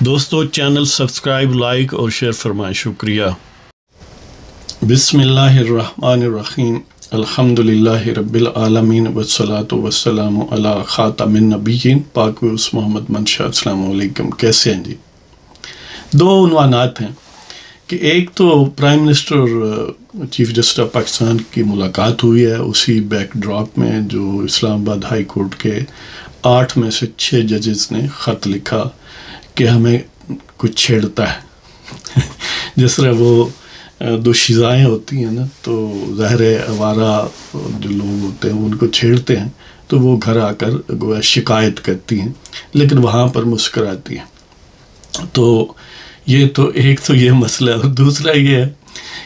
دوستو channel subscribe like اور share فرمائیں، شکریہ۔ بسم اللہ الرحمن الرحیم، الحمدللہ رب العالمین والصلاة والسلام علی خاتم النبیین پاک وس محمد منشا۔ السلام علیکم، کیسے ہیں جی؟ دو عنوانات ہیں کہ ایک تو پرائم منسٹر اور چیف جسٹس آف پاکستان کی ملاقات ہوئی ہے، اسی بیک ڈراپ میں جو اسلام آباد ہائی کورٹ کے 8 میں سے 6 ججز نے خط لکھا کہ ہمیں کچھ چھیڑتا ہے۔ جس طرح وہ دوشیزائیں ہوتی ہیں نا، تو ظاہر آوارہ جو لوگ ہوتے ہیں ان کو چھیڑتے ہیں تو وہ گھر آ کر گویا شکایت کرتی ہیں، لیکن وہاں پر مسکراتی ہیں۔ تو یہ تو ایک تو یہ مسئلہ ہے، اور دوسرا یہ ہے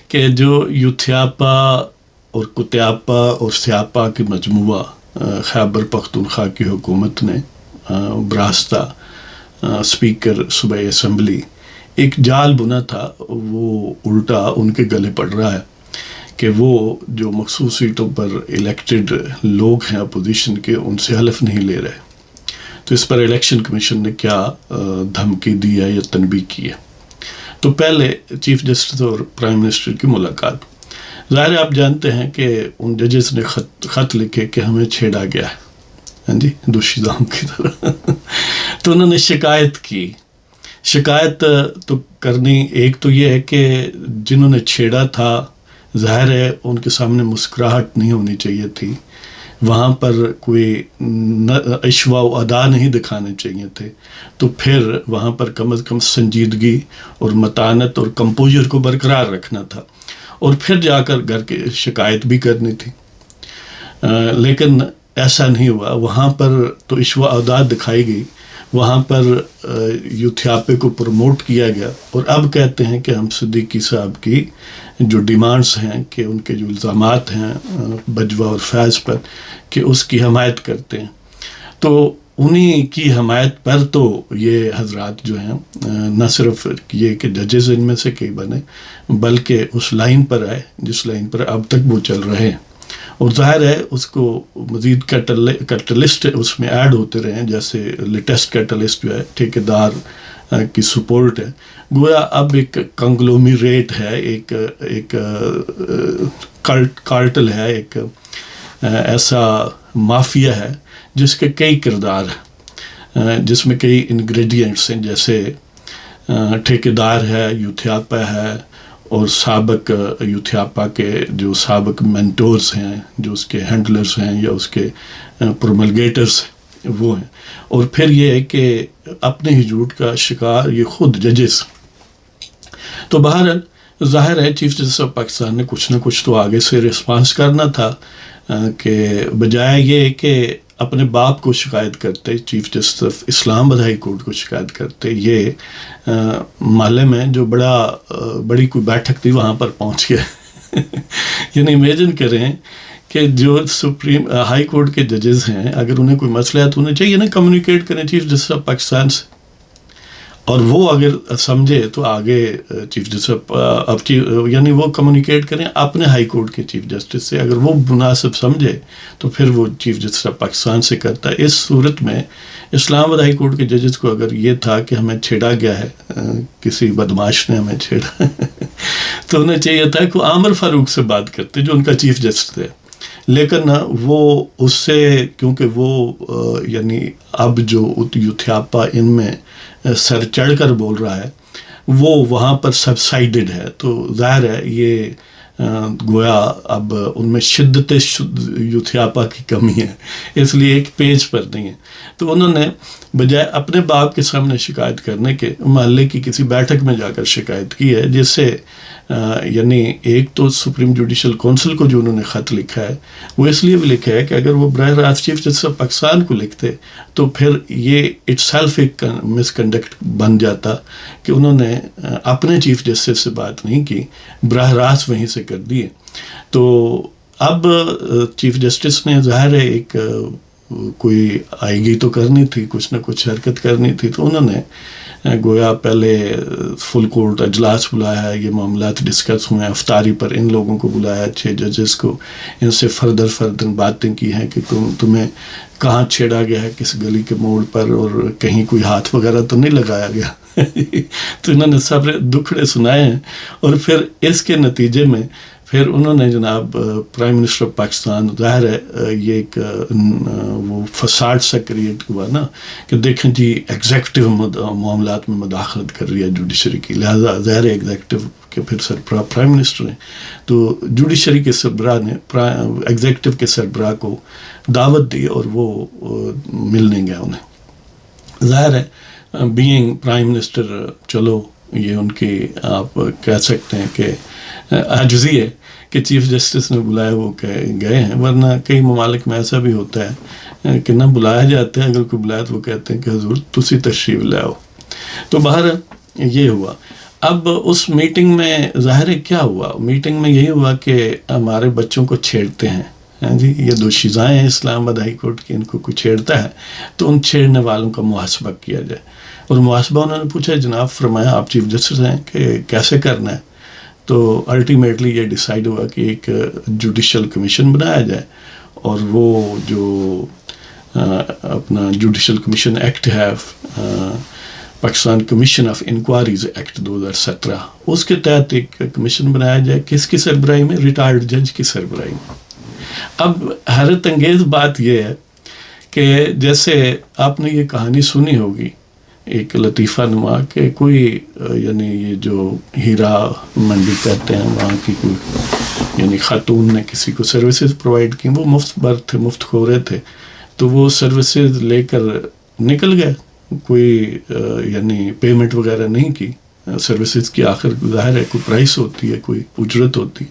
کہ جو یوتھیاپا اور کتیاپا اور سیاپا کی مجموعہ خیبر پختونخوا کی حکومت نے براستہ اسپیکر صوبائی اسمبلی ایک جال بنا تھا، وہ الٹا ان کے گلے پڑ رہا ہے کہ وہ جو مخصوص سیٹوں پر الیکٹڈ لوگ ہیں اپوزیشن کے، ان سے حلف نہیں لے رہے۔ تو اس پر الیکشن کمیشن نے کیا دھمکی دی ہے یا تنبیہ کی ہے۔ تو پہلے چیف جسٹس اور پرائم منسٹر کی ملاقات، ظاہر ہے آپ جانتے ہیں کہ ان ججز نے خط لکھے کہ ہمیں چھیڑا گیا ہے، ہاں جی، دوشیزاؤں کی طرح۔ تو انہوں نے شکایت کی۔ شکایت تو کرنی، ایک تو یہ ہے کہ جنہوں نے چھیڑا تھا ظاہر ہے ان کے سامنے مسکراہٹ نہیں ہونی چاہیے تھی، وہاں پر کوئی اشوا و ادا نہیں دکھانے چاہیے تھے، تو پھر وہاں پر کم از کم سنجیدگی اور متانت اور کمپوزر کو برقرار رکھنا تھا، اور پھر جا کر گھر کی شکایت بھی کرنی تھی۔ لیکن ایسا نہیں ہوا، وہاں پر تو اشوا ادا دکھائی گئی، وہاں پر یوتھیاپے کو پروموٹ کیا گیا، اور اب کہتے ہیں کہ ہم صدیقی صاحب کی جو ڈیمانڈز ہیں، کہ ان کے جو الزامات ہیں بجوہ اور فیض پر، کہ اس کی حمایت کرتے ہیں۔ تو انہی کی حمایت پر تو یہ حضرات جو ہیں نہ صرف یہ کہ ججز ان میں سے کئی بنے، بلکہ اس لائن پر آئے جس لائن پر اب تک وہ چل رہے ہیں، اور ظاہر ہے اس کو مزید کیٹلسٹ اس میں ایڈ ہوتے رہے ہیں، جیسے لیٹسٹ کیٹلسٹ جو ہے ٹھیکیدار کی سپورٹ ہے۔ گویا اب ایک کنگلومیریٹ ہے، ایک کارٹل ہے، ایک ایسا مافیا ہے جس کے کئی کردار ہیں، جس میں کئی انگریڈینٹس ہیں، جیسے ٹھیکیدار ہے، یوتھیاپا ہے، اور سابق یوتھیاپا کے جو سابق مینٹورز ہیں، جو اس کے ہینڈلرز ہیں یا اس کے پروملگیٹرز ہیں، وہ ہیں، اور پھر یہ ہے کہ اپنے ہی جھوٹ کا شکار یہ خود ججز۔ تو بہرحال ظاہر ہے چیف جسٹس آف پاکستان نے کچھ نہ کچھ تو آگے سے رسپانس کرنا تھا، کہ بجائے یہ کہ اپنے باپ کو شکایت کرتے، چیف جسٹس آف اسلام آباد ہائی کورٹ کو شکایت کرتے، یہ محلے میں جو بڑی کوئی بیٹھک تھی وہاں پر پہنچ گئے۔ یعنی امیجن کریں کہ جو سپریم ہائی کورٹ کے ججز ہیں، اگر انہیں کوئی مسئلہ ہے تو انہیں چاہیے نا کمیونیکیٹ کریں چیف جسٹس آف پاکستان سے، اور وہ اگر سمجھے تو آگے چیف جسٹس یعنی وہ کمیونیکیٹ کریں اپنے ہائی کورٹ کے چیف جسٹس سے، اگر وہ مناسب سمجھے تو پھر وہ چیف جسٹس آف پاکستان سے کرتا ہے۔ اس صورت میں اسلام آباد ہائی کورٹ کے ججز کو اگر یہ تھا کہ ہمیں چھیڑا گیا ہے، کسی بدماش نے ہمیں چھیڑا تو انہیں چاہیے تھا کہ وہ عامر فاروق سے بات کرتے جو ان کا چیف جسٹس تھے، لیکن وہ اس سے، کیونکہ وہ یعنی اب جو یوتھیاپا ان میں سر چڑھ کر بول رہا ہے، وہ وہاں پر سبسائیڈڈ ہے، تو ظاہر ہے یہ گویا اب ان میں شدت یوتھیاپا کی کمی ہے، اس لیے ایک پیج پر نہیں ہے۔ تو انہوں نے بجائے اپنے باپ کے سامنے شکایت کرنے کے، محلے کی کسی بیٹھک میں جا کر شکایت کی ہے، جس سے یعنی ایک تو سپریم جوڈیشل کونسل کو جو انہوں نے خط لکھا ہے، وہ اس لیے بھی لکھا ہے کہ اگر وہ براہ راست چیف جسٹس آف پاکستان کو لکھتے تو پھر یہ اٹ سیلف ایک مس کنڈکٹ بن جاتا کہ انہوں نے اپنے چیف جسٹس سے بات نہیں کی، براہ راست وہیں سے کر دیے۔ تو اب چیف جسٹس نے ظاہر ہے ایک کوئی آئے گی تو کرنی تھی، کچھ نہ کچھ حرکت کرنی تھی، تو انہوں نے گویا پہلے فل کورٹ اجلاس بلایا ہے، یہ معاملات ڈسکس ہوئے ہیں، افطاری پر ان لوگوں کو بلایا، 6 ججز کو، ان سے فردر باتیں کی ہیں کہ تمہیں کہاں چھیڑا گیا ہے، کس گلی کے موڑ پر، اور کہیں کوئی ہاتھ وغیرہ تو نہیں لگایا گیا۔ تو انہوں نے سب دکھڑے سنائے ہیں، اور پھر اس کے نتیجے میں پھر انہوں نے جناب پرائم منسٹر آف پاکستان، ظاہر ہے یہ ایک وہ فساد سا کریٹ ہوا نا کہ دیکھیں جی ایگزیکٹو معاملات میں مداخلت کر رہی ہے جوڈیشری کی، لہٰذا ظاہر ہے ایگزیکٹو کے پھر سربراہ پرائم منسٹر ہیں، تو جوڈیشری کے سربراہ نے ایگزیکٹو کے سربراہ کو دعوت دی اور وہ ملنے گیا انہیں۔ ظاہر ہے بینگ پرائم منسٹر، چلو یہ ان کی آپ کہہ سکتے ہیں کہ عاجزی ہے کہ چیف جسٹس نے بلایا وہ گئے ہیں، ورنہ کئی ممالک میں ایسا بھی ہوتا ہے کہ نہ بلایا جاتا ہے، اگر کوئی بلایا تو وہ کہتے ہیں کہ حضور تسی تشریف لے آؤ۔ تو باہر یہ ہوا۔ اب اس میٹنگ میں ظاہر ہے کیا ہوا، میٹنگ میں یہی ہوا کہ ہمارے بچوں کو چھیڑتے ہیں، ہاں جی، یہ دو شیزائیں ہیں اسلام آباد ہائی کورٹ کی، ان کو کوئی چھیڑتا ہے تو ان چھیڑنے والوں کا محاسبہ کیا جائے۔ اور محاسبہ انہوں نے پوچھا، جناب فرمایا آپ چیف جسٹس ہیں کہ کیسے کرنا ہے، تو الٹیمیٹلی یہ ڈیسائیڈ ہوا کہ ایک جوڈیشل کمیشن بنایا جائے، اور وہ جو اپنا جوڈیشل کمیشن ایکٹ ہے، Pakistan commission of inquiries act 2017، اس کے تحت ایک کمیشن بنایا جائے، کس کی سربراہی میں؟ ریٹائرڈ جج کی سربراہی میں۔ اب حیرت انگیز بات یہ ہے کہ جیسے آپ نے یہ کہانی سنی ہوگی ایک لطیفہ نما کہ کوئی یعنی یہ جو ہیرا منڈی کہتے ہیں وہاں کی کوئی یعنی خاتون نے کسی کو سروسز پرووائڈ کی، وہ مفت بر تھے، مفت کھورے تھے، تو وہ سروسز لے کر نکل گئے، کوئی یعنی پیمنٹ وغیرہ نہیں کی سروسز کی، آخر ظاہر ہے کوئی پرائس ہوتی ہے، کوئی اجرت ہوتی،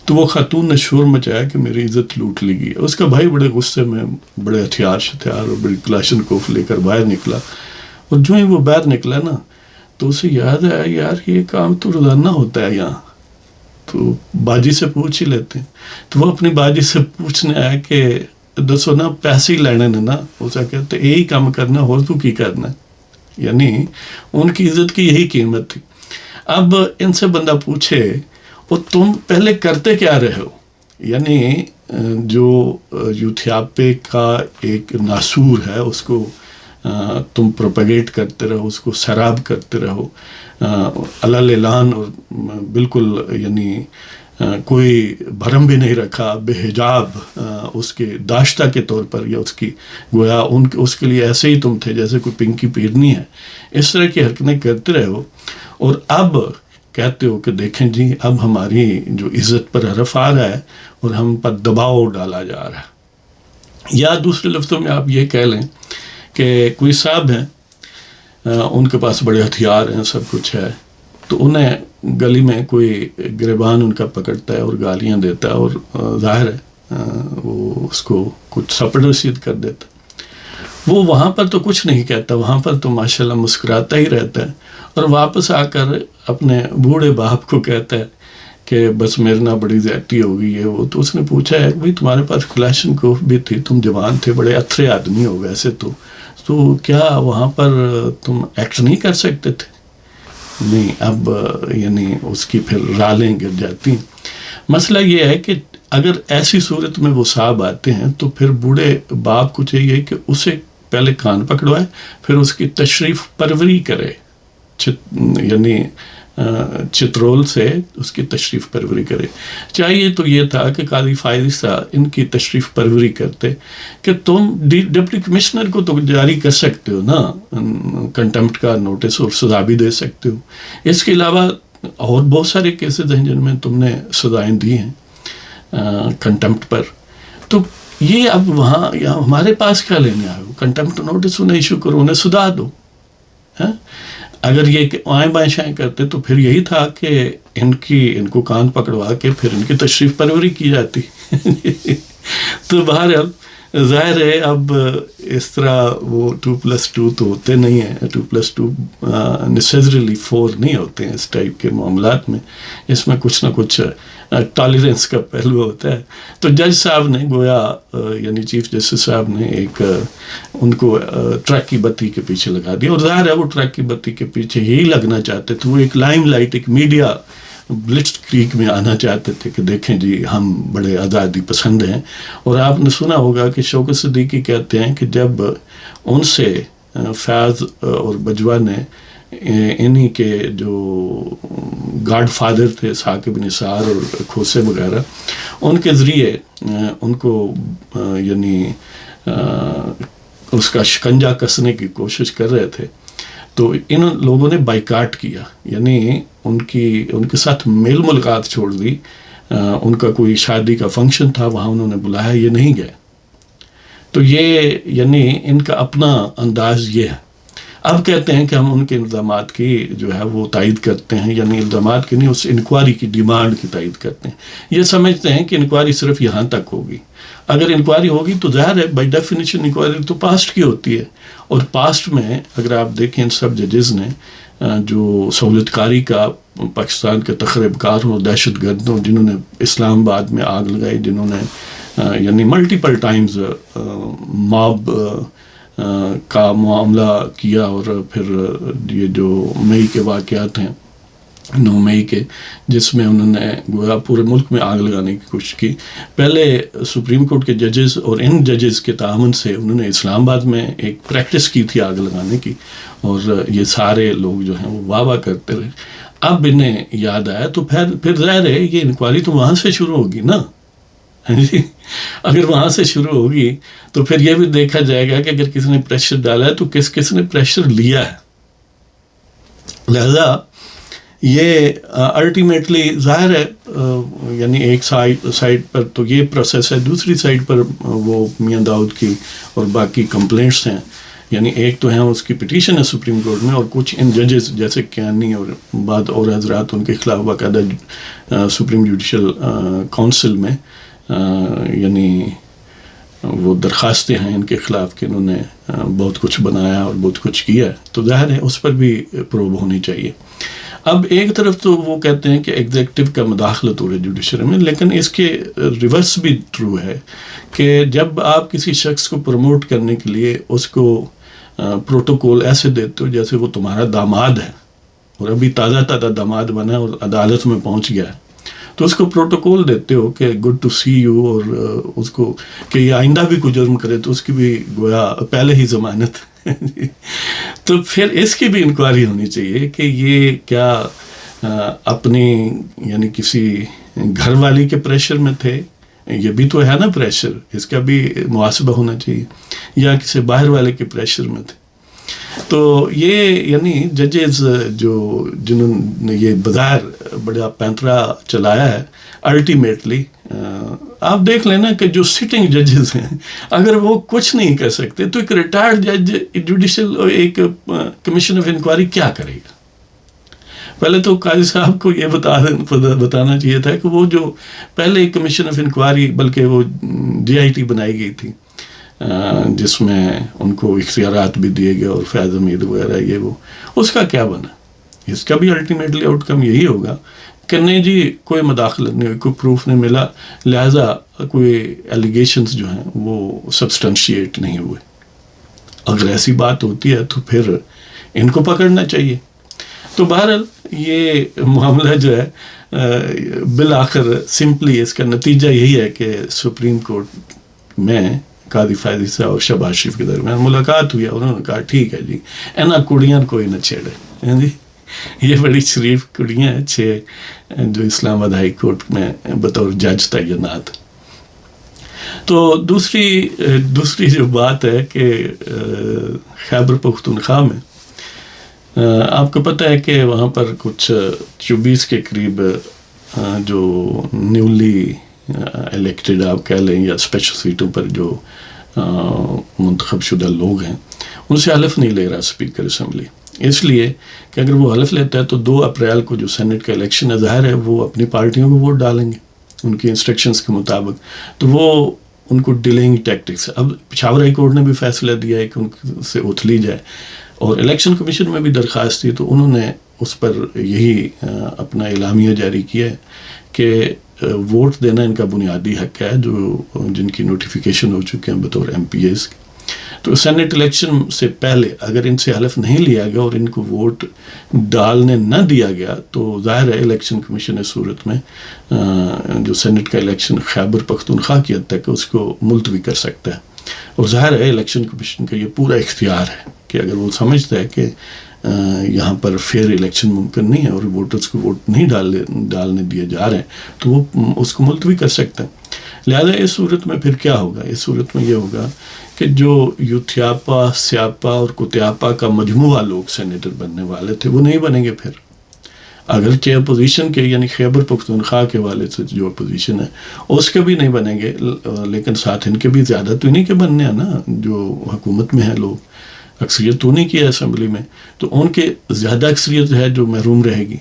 تو وہ خاتون نے شور مچایا کہ میری عزت لوٹ لی گئی۔ اس کا بھائی بڑے غصے میں بڑے ہتھیار شتھیار اور بڑی کلاشن کوف لے کر باہر نکلا، اور جو ہی وہ باہر نکلا نا تو اسے یاد آیا یار یہ کام تو روزانہ ہوتا ہے یہاں، تو باجی سے پوچھ ہی لیتے ہیں۔ تو وہ اپنی باجی سے پوچھنے آیا کہ دسو نا پیسے ہی لینے نے نا، اسے کہتے یہی کام کرنا اور تو کی کرنا، یعنی ان کی عزت کی یہی قیمت تھی۔ اب ان سے بندہ پوچھے اور تم پہلے کرتے کیا رہے ہو، یعنی جو یوتھیاپے کا ایک ناسور ہے اس کو تم پروپیگیٹ کرتے رہو، اس کو سیراب کرتے رہو علل اعلان، اور بالکل یعنی کوئی بھرم بھی نہیں رکھا، بے حجاب اس کے داشتہ کے طور پر، یا اس کی گویا اس کے لیے ایسے ہی تم تھے جیسے کوئی پنکی پیرنی ہے، اس طرح کی حرکتیں کرتے رہے ہو، اور اب کہتے ہو کہ دیکھیں جی اب ہماری جو عزت پر حرف آ رہا ہے اور ہم پر دباؤ ڈالا جا رہا ہے۔ یا دوسرے لفظوں میں آپ یہ کہہ لیں کہ کوئی صاحب ہیں، ان کے پاس بڑے ہتھیار ہیں، سب کچھ ہے، تو انہیں گلی میں کوئی گریبان ان کا پکڑتا ہے اور گالیاں دیتا ہے، اور ظاہر ہے وہ اس کو کچھ سپڑ رسید کر دیتا ہے۔ وہ وہاں پر تو کچھ نہیں کہتا، وہاں پر تو ماشاءاللہ مسکراتا ہی رہتا ہے، اور واپس آ کر اپنے بوڑھے باپ کو کہتا ہے کہ بس میرے نہ بڑی زیادتی ہوگی یہ وہ۔ تو اس نے پوچھا ہے کہ بھائی تمہارے پاس کلاشن کوف بھی تھی، تم جوان تھے، بڑے اتھرے آدمی ہو ویسے تو کیا وہاں پر تم ایکٹ نہیں کر سکتے تھے؟ نہیں، اب یعنی اس کی پھر رالیں گر جاتی ہیں۔ مسئلہ یہ ہے کہ اگر ایسی صورت میں وہ صاحب آتے ہیں تو پھر بوڑھے باپ کو چاہیے کہ اسے پہلے کان پکڑوائے، پھر اس کی تشریف پروری کرے، یعنی چترول سے اس کی تشریف پروری کرے۔ چاہیے تو یہ تھا کہ قاضی فائز صاحب ان کی تشریف پروری کرتے کہ تم ڈپٹی کمشنر کو تو جاری کر سکتے ہو نا کنٹمپٹ کا نوٹس، اور سزا بھی دے سکتے ہو۔ اس کے علاوہ اور بہت سارے کیسز ہیں جن میں تم نے سزائیں دی ہیں کنٹمپٹ پر، تو یہ اب وہاں ہمارے پاس کیا لینے آئے ہو؟ کنٹمپٹ نوٹس انہیں ایشو کرو، انہیں سزا دو۔ اگر یہ آئیں بائیں شائیں کرتے تو پھر یہی تھا کہ ان کو کان پکڑوا کے پھر ان کی تشریف پروری کی جاتی۔ تو بہرحال ظاہر ہے اب اس طرح وہ 2+2 تو ہوتے نہیں ہیں، 2+2 نیسیسریلی 4 نہیں ہوتے ہیں اس ٹائپ کے معاملات میں، اس میں کچھ نہ کچھ ٹالرنس کا پہلو ہوتا ہے۔ تو جج صاحب نے گویا یعنی چیف جسٹس صاحب نے ایک ان کو ٹرک کی بتی کے پیچھے لگا دیا، اور ظاہر ہے وہ ٹرک کی بتی کے پیچھے ہی لگنا چاہتے تھے، وہ ایک لائم لائٹ، ایک میڈیا بلٹس کریک میں آنا چاہتے تھے کہ دیکھیں جی ہم بڑے آزادی پسند ہیں۔ اور آپ نے سنا ہوگا کہ شوکت صدیقی کہتے ہیں کہ جب ان سے فیاض اور بجوا نے انہی کے جو گاڈ فادر تھے ثاقب نثار اور کھوسے وغیرہ، ان کے ذریعے ان کو یعنی اس کا شکنجہ کسنے کی کوشش کر رہے تھے. تو ان لوگوں نے بائیکاٹ کیا، یعنی ان کے ساتھ میل ملاقات چھوڑ دی. ان کا کوئی شادی کا فنکشن تھا، وہاں انہوں نے بلایا، یہ نہیں گئے. تو یہ یعنی ان کا اپنا انداز یہ ہے. اب کہتے ہیں کہ ہم ان کے الزامات کی جو ہے وہ تائید کرتے ہیں، یعنی الزامات کی نہیں، اس انکوائری کی ڈیمانڈ کی تائید کرتے ہیں. یہ سمجھتے ہیں کہ انکوائری صرف یہاں تک ہوگی. اگر انکوائری ہوگی تو ظاہر ہے بائی ڈیفینیشن انکوائری تو پاسٹ کی ہوتی ہے، اور پاسٹ میں اگر آپ دیکھیں ان سب ججز نے جو سہولت کاری کا پاکستان کے تخریب کاروں اور دہشت گردوں، جنہوں نے اسلام آباد میں آگ لگائی، جنہوں نے یعنی ملٹیپل ٹائمز ماب کا معاملہ کیا، اور پھر یہ جو مئی کے واقعات ہیں 9 مئی کے، جس میں انہوں نے گویا پورے ملک میں آگ لگانے کی کوشش کی. پہلے سپریم کورٹ کے ججز اور ان ججز کے تعاون سے انہوں نے اسلام آباد میں ایک پریکٹس کی تھی آگ لگانے کی، اور یہ سارے لوگ جو ہیں وہ واہ واہ کرتے رہے. اب انہیں یاد آیا تو پھر ظاہر ہے یہ انکوائری تو وہاں سے شروع ہوگی نا. اگر وہاں سے شروع ہوگی تو پھر یہ بھی دیکھا جائے گا کہ اگر کسی نے پریشر ڈالا ہے تو کس نے پریشر لیا ہے. لہذا یہ الٹیمیٹلی ظاہر ہے یعنی ایک سائڈ پر تو یہ پروسیس ہے، دوسری سائڈ پر وہ میاں داؤد کی اور باقی کمپلینٹس ہیں. یعنی ایک تو ہیں اس کی پٹیشن ہے سپریم کورٹ میں، اور کچھ ان ججز جیسے کیانی اور بعد اور حضرات ان کے خلاف باقاعدہ سپریم جوڈیشل کونسل میں یعنی وہ درخواستیں ہیں ان کے خلاف کہ انہوں نے بہت کچھ بنایا اور بہت کچھ کیا ہے. تو ظاہر ہے اس پر بھی پروب ہونی چاہیے. اب ایک طرف تو وہ کہتے ہیں کہ ایگزیکٹو کا مداخلت ہو رہی ہے جوڈیشری میں، لیکن اس کے ریورس بھی ٹرو ہے کہ جب آپ کسی شخص کو پروموٹ کرنے کے لیے اس کو پروٹوکول ایسے دیتے ہو جیسے وہ تمہارا داماد ہے، اور ابھی تازہ داماد بنا اور عدالت میں پہنچ گیا ہے، تو اس کو پروٹوکول دیتے ہو کہ گڈ ٹو سی یو، اور اس کو کہ یہ آئندہ بھی کوئی جرم کرے تو اس کی بھی گویا پہلے ہی ضمانت. تو پھر اس کی بھی انکوائری ہونی چاہیے کہ یہ کیا اپنی یعنی کسی گھر والی کے پریشر میں تھے، یہ بھی تو ہے نا پریشر، اس کا بھی محاسبہ ہونا چاہیے، یا کسی باہر والے کے پریشر میں تھے. تو یہ یعنی ججز جنہوں نے یہ بظاہر بڑا پینترا چلایا ہے، الٹیمیٹلی آپ دیکھ لینا کہ جو سٹنگ ججز ہیں اگر وہ کچھ نہیں کر سکتے تو ایک ریٹائرڈ جج جوڈیشل ایک کمیشن آف انکوائری کیا کرے گا؟ پہلے تو قاضی صاحب کو یہ بتانا چاہیے تھا کہ وہ جو پہلے کمیشن آف انکوائری، بلکہ وہ DIT بنائی گئی تھی جس میں ان کو اختیارات بھی دیے گئے اور فیض حمید وغیرہ، یہ وہ اس کا کیا بنا؟ اس کا بھی الٹیمیٹلی آؤٹ کم یہی ہوگا کہ نہیں جی کوئی مداخلت نہیں ہوئی، کوئی پروف نہیں ملا، لہٰذا کوئی ایلیگیشنز جو ہیں وہ سبسٹنشیٹ نہیں ہوئے. اگر ایسی بات ہوتی ہے تو پھر ان کو پکڑنا چاہیے. تو بہرحال یہ معاملہ جو ہے بالآخر سمپلی اس کا نتیجہ یہی ہے کہ سپریم کورٹ میں قاضی فیضی صاحب اور شہباز شریف کے درمیان ملاقات ہوئی، انہوں نے کہا ٹھیک ہے جی اینا کڑیاں کوئی نہ چھیڑے. جی یہ بڑی شریف کڑیاں ہیں 6 جو اسلام آباد ہائی کورٹ میں بطور جج تعینات. تو دوسری جو بات ہے کہ خیبر پختونخوا میں آپ کو پتہ ہے کہ وہاں پر کچھ 24 کے قریب جو نیولی الیکٹڈ آپ کہہ لیں یا اسپیشل سیٹوں پر جو منتخب شدہ لوگ ہیں ان سے حلف نہیں لے رہا اسپیکر اسمبلی، اس لیے کہ اگر وہ حلف لیتا ہے تو 2 اپریل کو جو سینٹ کا الیکشن ہے ظاہر ہے وہ اپنی پارٹیوں کو ووٹ ڈالیں گے ان کی انسٹرکشنز کے مطابق، تو وہ ان کو ڈیلنگ ٹیکٹکس. اب پشاور ہائی کورٹ نے بھی فیصلہ دیا ہے کہ ان سے اتھ لی جائے، اور الیکشن کمیشن میں بھی درخواست تھی تو انہوں نے اس پر یہی اپنا اعلامیہ جاری کیا ہے کہ ووٹ دینا ان کا بنیادی حق ہے جن کی نوٹیفیکیشن ہو چکے ہیں بطور MPAs. تو سینٹ الیکشن سے پہلے اگر ان سے حلف نہیں لیا گیا اور ان کو ووٹ ڈالنے نہ دیا گیا تو ظاہر ہے الیکشن کمیشن اس صورت میں جو سینٹ کا الیکشن خیبر پختونخوا کی حد تک اس کو ملتوی کر سکتا ہے. اور ظاہر ہے الیکشن کمیشن کا یہ پورا اختیار ہے کہ اگر وہ سمجھتا ہے کہ یہاں پر فیئر الیکشن ممکن نہیں ہے اور ووٹرز کو ووٹ نہیں ڈالنے دیے جا رہے ہیں تو وہ اس کو ملتوی کر سکتے ہیں. لہذا اس صورت میں پھر کیا ہوگا؟ اس صورت میں یہ ہوگا کہ جو یوتھیاپا، سیاپا اور کتیاپا کا مجموعہ لوگ سینیٹر بننے والے تھے وہ نہیں بنیں گے. پھر اگرچہ اپوزیشن کے یعنی خیبر پختونخوا کے والے سے جو اپوزیشن ہے اس کے بھی نہیں بنیں گے، لیکن ساتھ ان کے بھی زیادہ تو نہیں کہ بننے ہیں نا، جو حکومت میں ہیں لوگ اکثریت تو نہیں کی ہے اسمبلی میں، تو ان کے زیادہ اکثریت ہے جو محروم رہے گی.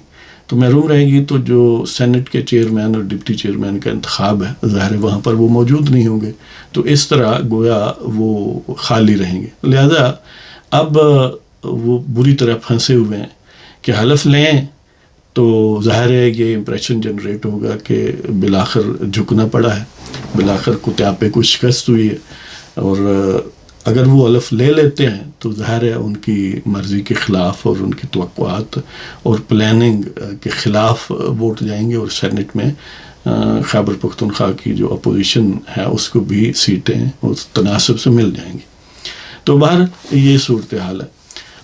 تو محروم رہے گی تو جو سینٹ کے چیئرمین اور ڈپٹی چیئرمین کا انتخاب ہے ظاہر ہے وہاں پر وہ موجود نہیں ہوں گے، تو اس طرح گویا وہ خالی رہیں گے. لہذا اب وہ بری طرح پھنسے ہوئے ہیں کہ حلف لیں تو ظاہر ہے یہ امپریشن جنریٹ ہوگا کہ بالآخر جھکنا پڑا ہے، بالآخر کتیاپے کو شکست ہوئی ہے. اور اگر وہ حلف لے لیتے ہیں تو ظاہر ہے ان کی مرضی کے خلاف اور ان کی توقعات اور پلاننگ کے خلاف ووٹ جائیں گے، اور سینٹ میں خیبر پختونخوا کی جو اپوزیشن ہے اس کو بھی سیٹیں اس تناسب سے مل جائیں گی. تو باہر یہ صورتحال ہے.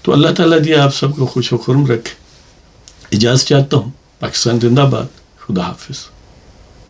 تو اللہ تعالیٰ جی آپ سب کو خوش و خرم رکھے. اجازت چاہتا ہوں. پاکستان زندہ باد. خدا حافظ.